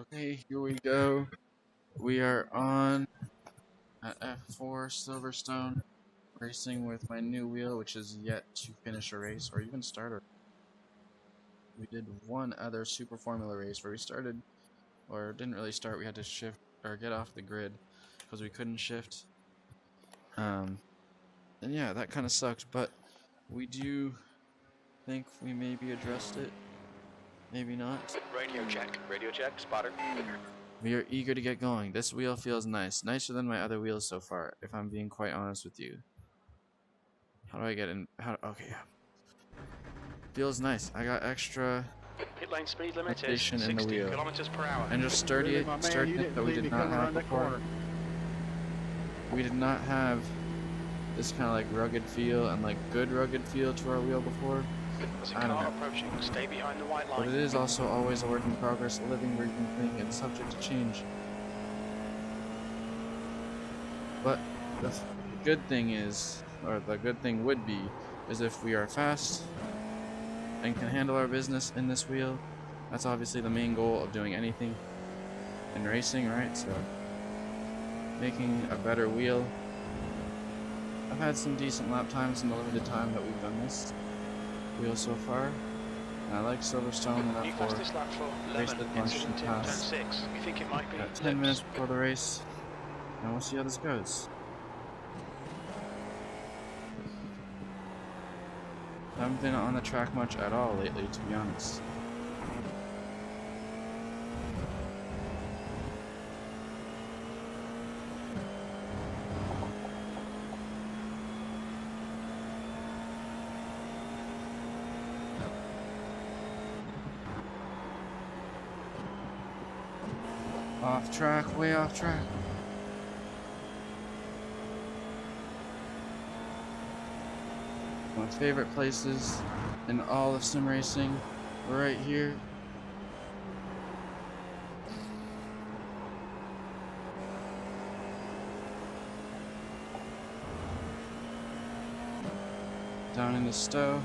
Okay, here we go. We are on at F4 Silverstone, racing with my new wheel, which is yet to finish a race or even start a. We did one other Super Formula race where we started, or didn't really start. We had to shift or get off the grid because we couldn't shift. And yeah, that kind of sucked. But we do think we maybe addressed it. Maybe not. Radio check, spotter. We are eager to get going. This wheel feels nice. Nicer than my other wheels so far, if I'm being quite honest with you. How do I get in? Okay, yeah. Feels nice. I got extra Pit lane speed limit is station in the 60 wheel. kilometers per hour. And just sturdy it that we did not have before. We did not have this kind of like rugged feel and like good rugged feel to our wheel before. There's a car approaching. Stay behind the white line. But it is also always a work in progress, a living, breathing thing, and subject to change. But the good thing is, or the good thing would be, is if we are fast and can handle our business in this wheel. That's obviously the main goal of doing anything in racing, right? So, making a better wheel. I've had some decent lap times in the limited time that we've done this wheel so far. And I like Silverstone and You passed this lap for raced it much in the past. 6. You think it might be Got 10 minutes before the race, and we'll see how this goes. I haven't been on the track much at all lately, to be honest. Off track, way off track. My favorite places in all of sim racing, right here. Down in the stow.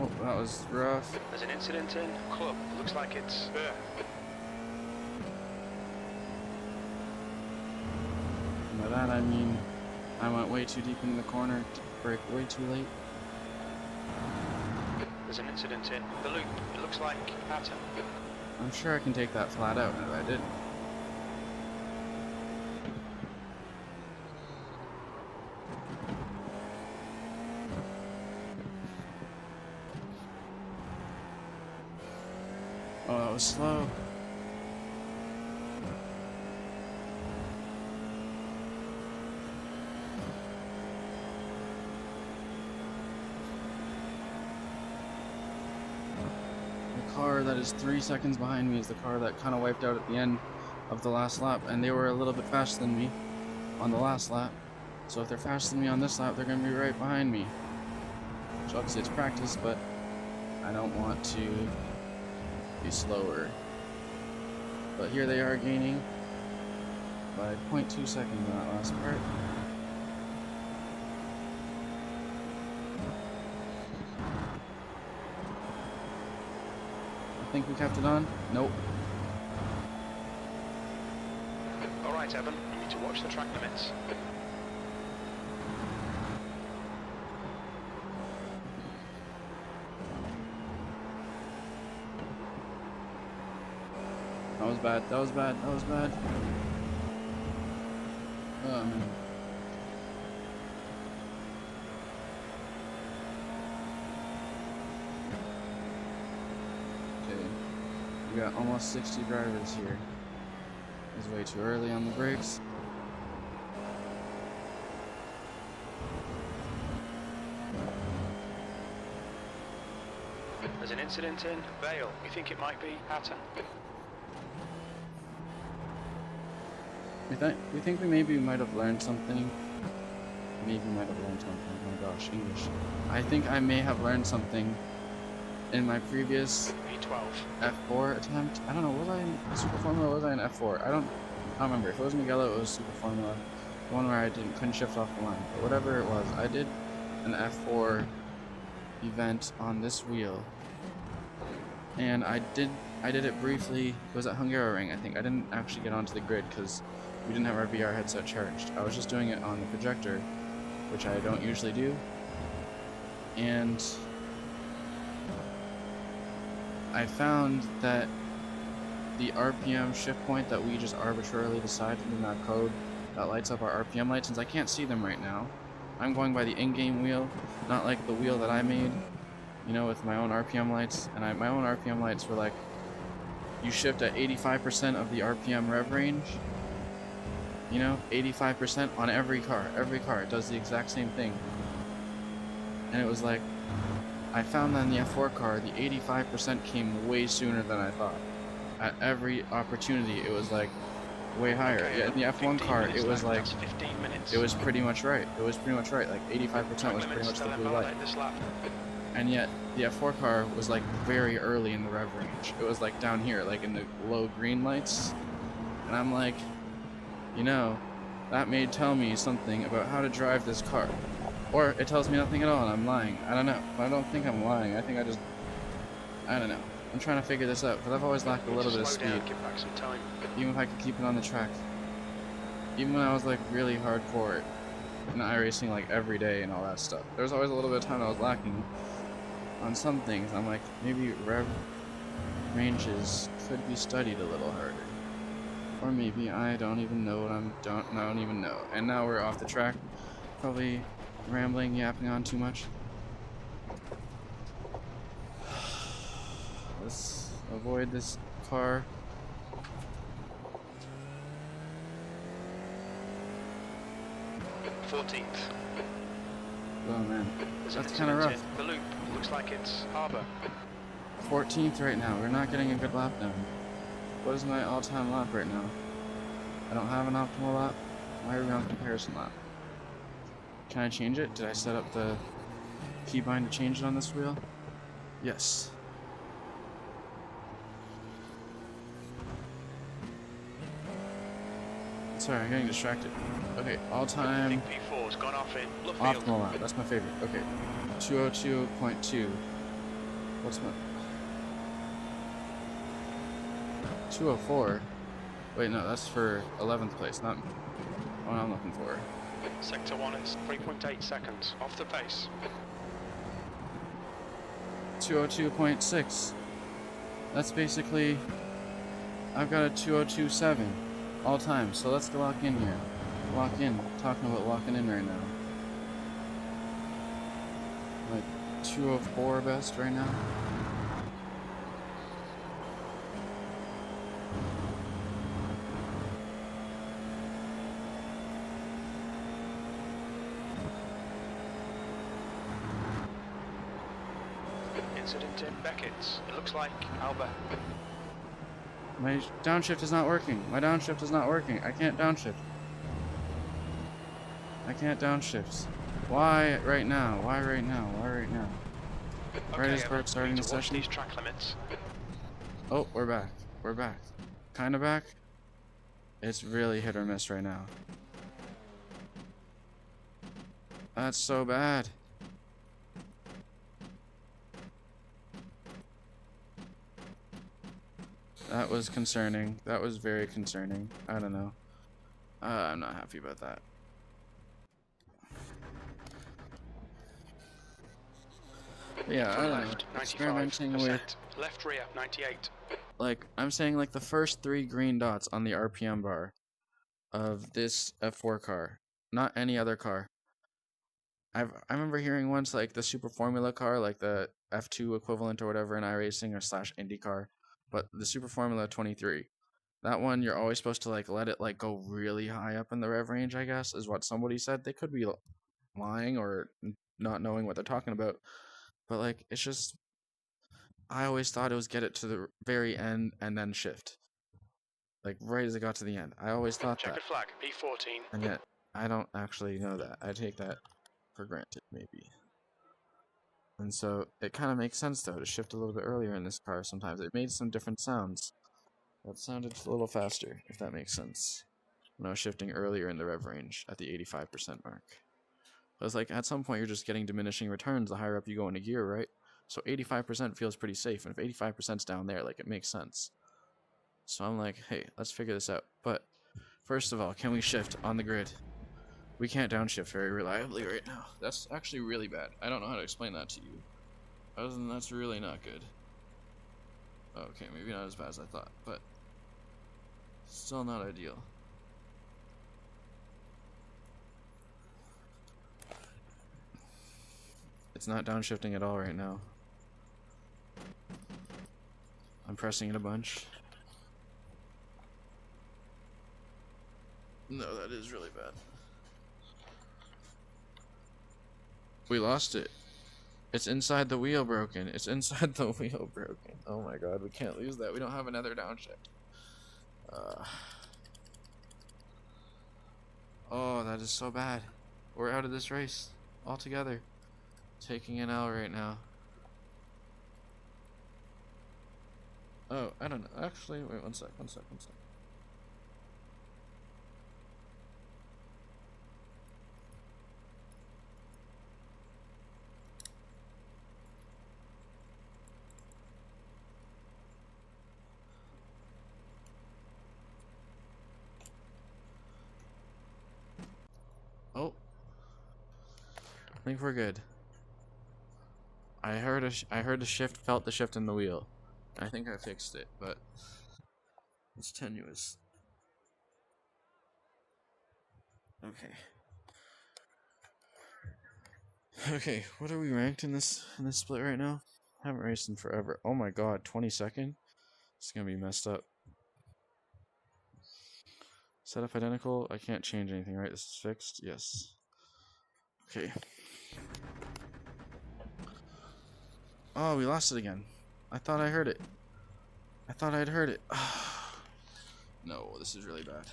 Oh, that was rough. There's an incident in club. Looks like it's By that I mean I went way too deep into the corner to brake way too late. There's an incident in the loop. It looks like pattern. I'm sure I can take that flat out, and if I didn't. Oh, that was slow. The car that is 3 seconds behind me is the car that kind of wiped out at the end of the last lap, and they were a little bit faster than me on the last lap. So if they're faster than me on this lap, they're going to be right behind me. Which obviously it's practice, but I don't want to be slower. But here they are gaining by 0.2 seconds on that last part. I think we kept it on. Nope. Alright, Evan. You need to watch the track limits. That was bad. That was bad. That was bad. Oh man. Okay. We got almost 60 drivers here. It was way too early on the brakes. There's an incident in Vale. You think it might be pattern? We think we maybe might have learned something maybe might have learned something. Oh my gosh, English. I think I may have learned something in my previous P12. F4 attempt. I don't know, was I in Super Formula or was I in F4? I don't remember. If it was Mugello, it was Super Formula. The one where I couldn't shift off the line. But whatever it was, I did an F4 event on this wheel. And I did it briefly. It was at Hungaroring, I think. I didn't actually get onto the grid because we didn't have our VR headset charged. I was just doing it on the projector, which I don't usually do. And I found that the RPM shift point that we just arbitrarily decided in that code that lights up our RPM lights, since I can't see them right now, I'm going by the in-game wheel, not like the wheel that I made, you know, with my own RPM lights. And my own RPM lights were like, you shift at 85% of the RPM rev range, you know, 85% on every car. Every car, it does the exact same thing. And it was like, I found that in the F4 car, the 85% came way sooner than I thought. At every opportunity, it was like way higher. Okay, Yeah, in the F1 car, it was like, that's 15 minutes. it was pretty much right. It was pretty much right. Like 85% was pretty much the blue light. And yet, the F4 car was like very early in the rev range. It was like down here, like in the low green lights. And I'm like, you know, that may tell me something about how to drive this car. Or it tells me nothing at all and I'm lying. I don't know. But I don't think I'm lying. I think I don't know. I'm trying to figure this out because I've always lacked a little bit of speed. Give back some time. Even if I could keep it on the track. Even when I was like really hardcore in iRacing like every day and all that stuff. There was always a little bit of time I was lacking on some things. I'm like, maybe rev ranges could be studied a little harder. Or maybe I don't even know what I don't even know. And now we're off the track. Probably rambling, yapping on too much. Let's avoid this car. '14th. Oh man, that's kind of rough. The loop looks like it's Harbour. 14th right now. We're not getting a good lap down. What is my all-time lap right now? I don't have an optimal lap. Why are we on comparison lap? Can I change it? Did I set up the keybind to change it on this wheel? Yes. Sorry, I'm getting distracted. Okay, all-time P4's gone off in optimal lap. That's my favorite. Okay, 202.2. What's my 204? Wait, no, that's for 11th place, not what I'm looking for. Sector 1 is 3.8 seconds off the pace. 202.6. That's basically, I've got a 202.7 all time. So let's go lock in here. Lock in. Talking about locking in right now. Like 204 best right now. Incident in Beckett's. It looks like Alba. My downshift is not working. My downshift is not working. I can't downshift. I can't downshift. Why right now? Why right now? Why right now? Okay, Right as we're starting the session. These track limits. Oh, we're back. We're back. Kinda back. It's really hit or miss right now. That's so bad. That was concerning. That was very concerning. I don't know. I'm not happy about that. But yeah, I don't know. Experimenting with left rear 98. like I'm saying like the first 3 green dots on the RPM bar of this F4 car, not any other car. I remember hearing once like the Super Formula car, like the F2 equivalent or whatever in iRacing or / IndyCar, but the Super Formula 23. That one you're always supposed to like let it like go really high up in the rev range, I guess, is what somebody said. They could be lying or not knowing what they're talking about. But like it's just I always thought it was get it to the very end and then shift. Like right as it got to the end. I always thought Checkered that. flag, P14. And yet I don't actually know that. I take that for granted, maybe. And so it kind of makes sense, though, to shift a little bit earlier in this car sometimes. It made some different sounds. That sounded a little faster, if that makes sense, when I was shifting earlier in the rev range at the 85% mark. But it's like, at some point, you're just getting diminishing returns the higher up you go in a gear, right? So 85% feels pretty safe, and if 85%'s down there, like, it makes sense. So I'm like, hey, let's figure this out. But first of all, can we shift on the grid? We can't downshift very reliably right now. That's actually really bad. I don't know how to explain that to you. Other than that's really not good. Okay, maybe not as bad as I thought, but still not ideal. It's not downshifting at all right now. I'm pressing it a bunch. No, that is really bad. We lost it. It's inside the wheel broken. It's inside the wheel broken. Oh my god, we can't lose that. We don't have another downshift. Oh, that is so bad. We're out of this race altogether. Taking an L right now. Oh, I don't know. Actually, wait, one sec. Oh, I think we're good. I heard the shift, felt the shift in the wheel. I think I fixed it, but it's tenuous. Okay. Okay, what are we ranked in this split right now? Haven't raced in forever. Oh my god, 22nd? It's gonna be messed up. Setup identical. I can't change anything, right? This is fixed? Yes. Okay. Oh, we lost it again. I thought I heard it. I thought I'd heard it. No, this is really bad.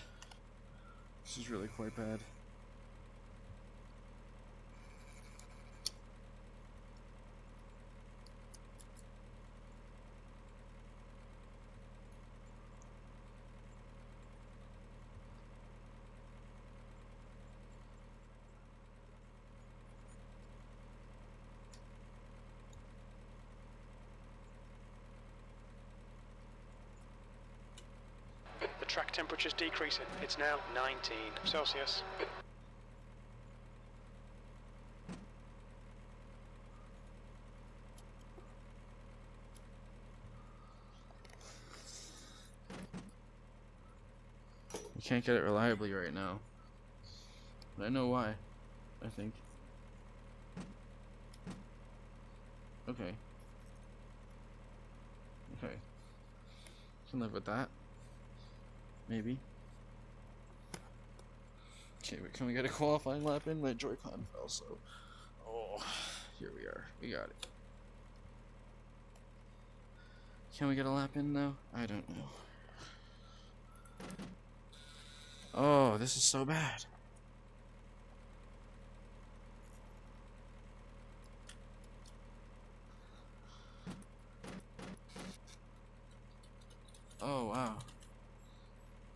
This is really quite bad. The track temperature's decreasing. It's now 19 Celsius. We can't get it reliably right now. But I know why, I think. Okay. Okay. Can live with that. Maybe. Okay, but can we get a qualifying lap in? My Joy-Con fell, so... Oh, here we are. We got it. Can we get a lap in, though? I don't know. Oh, this is so bad. Oh, wow.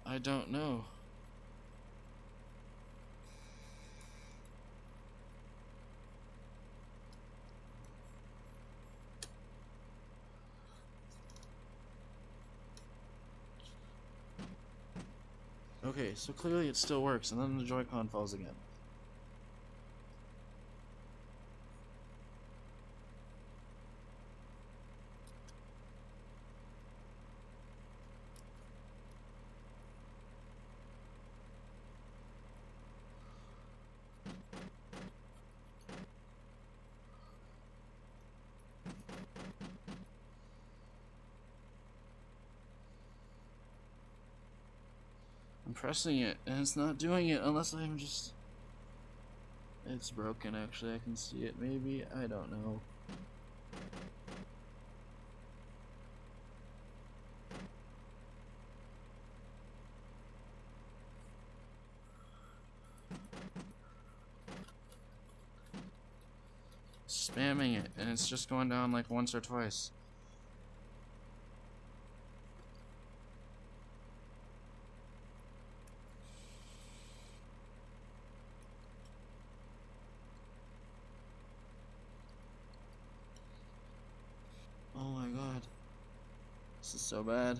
I don't know. Okay, so clearly it still works, and then the Joy-Con falls again. I'm pressing it, and it's not doing it unless I'm just... It's broken, actually. I can see it, maybe. I don't know. spamming it, and it's just going down like once or twice. Oh my god. This is so bad.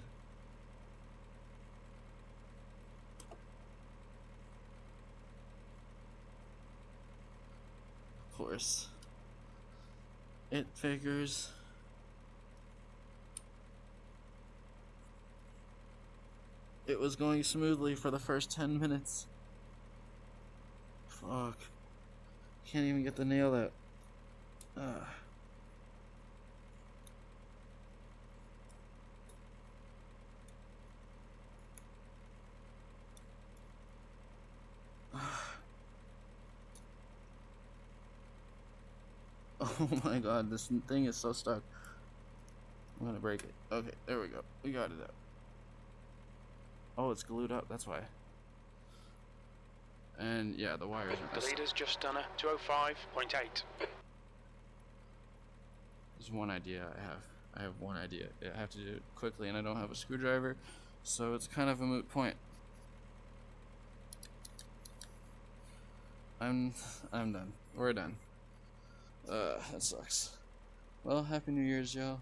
Of course. It figures. It was going smoothly for the first 10 minutes. Fuck. Can't even get the nail out. Oh my god, this thing is so stuck. I'm gonna break it. Okay, there we go. We got it out. Oh, it's glued up, that's why. And yeah, the wires are The messed. leader's just done a 205.8. There's one idea I have. I have one idea. I have to do it quickly, and I don't have a screwdriver, so it's kind of a moot point. I'm done. We're done. That sucks. Well, Happy New Year's, y'all.